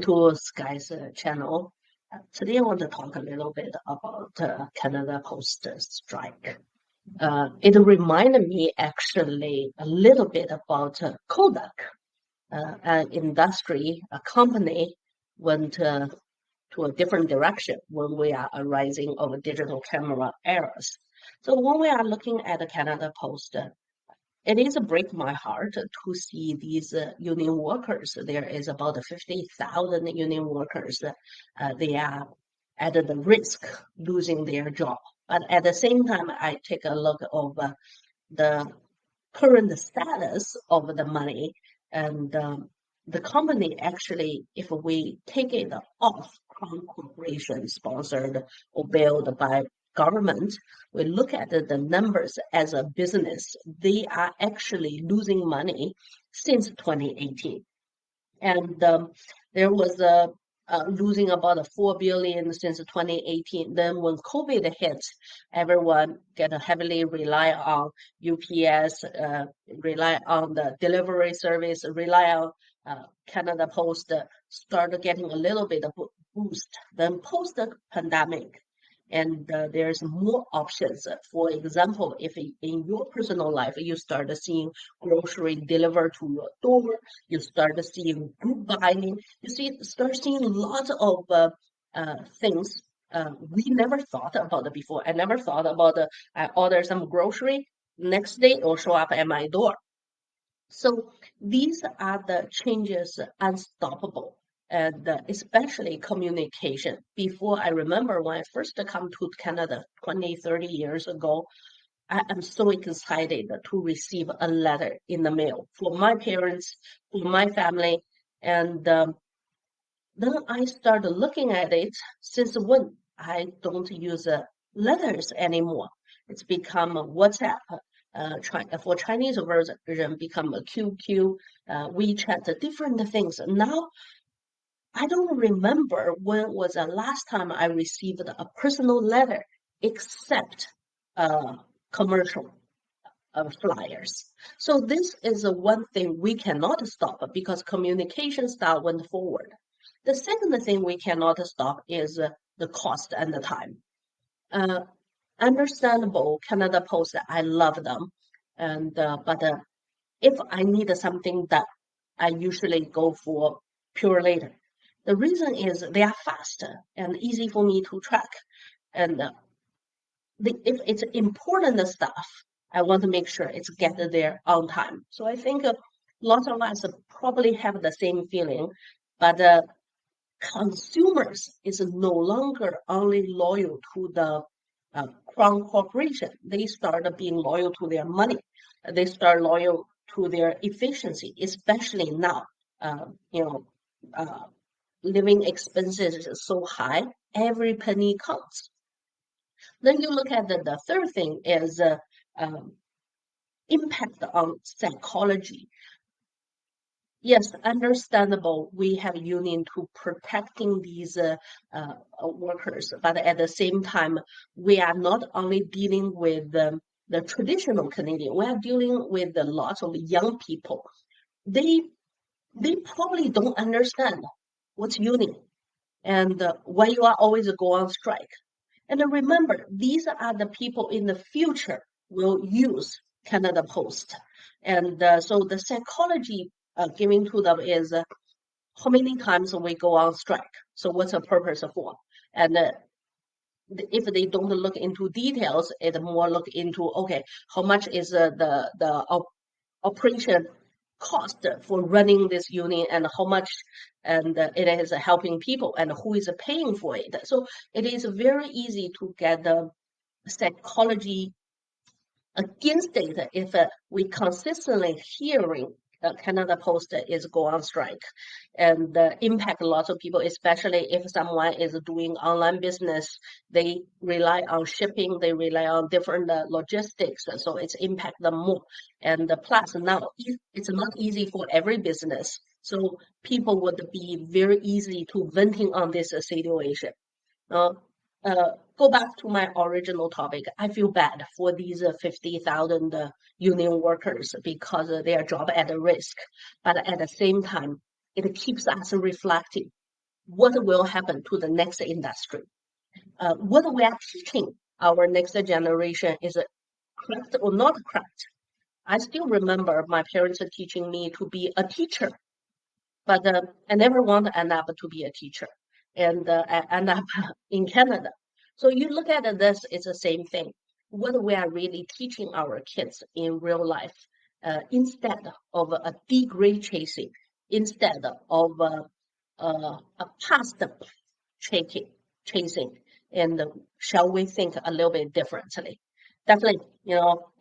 to Sky's channel. Today, I want to talk a little bit about Canada Post strike. It reminded me actually a little bit about Kodak, an industry, a company went to a different direction when we are arising of digital camera eras. So when we are looking at the Canada Post, it is break my heart to see these union workers. There is about 50,000 union workers. They are at the risk losing their job. But at the same time, I take a look of the current status of the money and the company actually, if we take it off Crown Corporation sponsored or bailed by government, we look at the numbers as a business, they are actually losing money since 2018. And there was a losing about 4 billion since 2018. Then when COVID hit, everyone get heavily rely on UPS, rely on the delivery service, rely on Canada Post, started getting a little bit of boost. Then post the pandemic, and there's more options. For example, if in your personal life you start seeing grocery delivered to your door, you start seeing group buying, start seeing lots of things we never thought about it before. I never thought about I order some grocery, next day it will show up at my door. So these are the changes unstoppable, and especially communication. Before, I remember when I first come to Canada 20, 30 years ago, I am so excited to receive a letter in the mail for my parents, for my family. And then I started looking at it since when I don't use letters anymore. It's become a WhatsApp. For Chinese version, become a QQ, WeChat, different things. Now, I don't remember when was the last time I received a personal letter, except commercial flyers. So this is one thing we cannot stop because communication style went forward. The second thing we cannot stop is the cost and the time. Uh, Understandable, Canada Post, I love them, and but if I need something that I usually go for pure later. The reason is they are fast and easy for me to track, and if it's important stuff, I want to make sure it's get there on time. So I think lots of us probably have the same feeling, but consumers is no longer only loyal to the Crown Corporation. They start being loyal to their money. They start loyal to their efficiency, especially now. You know, uh, living expenses is so high, every penny counts. Then you look at the third thing is um, impact on psychology. Yes, understandable. We have union to protecting these workers, but at the same time, we are not only dealing with the traditional Canadian. We are dealing with a lot of young people. They they probably don't understand what's union and why you are always go on strike. And remember, these are the people in the future will use Canada Post. And so the psychology giving to them is how many times we go on strike. So what's the purpose for? And if they don't look into details, it more look into, okay, how much is the operation cost for running this union and how much and it is helping people and who is paying for it. So it is very easy to get the psychology against it if we consistently hearing Canada Post is go on strike and impact lots of people, especially if someone is doing online business. They rely on shipping, they rely on different logistics, so it's impact them more. And plus now it's not easy for every business, so people would be very easy to venting on this situation. Uh, go back to my original topic. I feel bad for these 50,000 union workers because their job at risk. But at the same time, it keeps us reflecting. what will happen to the next industry. What we are teaching our next generation is correct or not correct. I still remember my parents teaching me to be a teacher, but I never want to end up to be a teacher, and I end up in Canada. So you look at this, it's the same thing. What we are really teaching our kids in real life, instead of a degree chasing, instead of a past chasing, chasing, and shall we think a little bit differently? Definitely,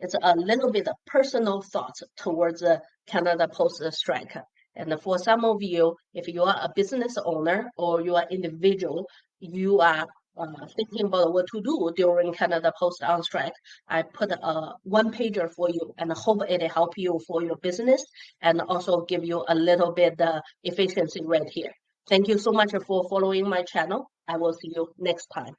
it's a little bit of personal thoughts towards the Canada Post strike. And for some of you, if you are a business owner or you are individual, you are thinking about what to do during Canada Post on strike. I put a one pager for you and hope it help you for your business and also give you a little bit efficiency right here. Thank you so much for following my channel. I will see you next time.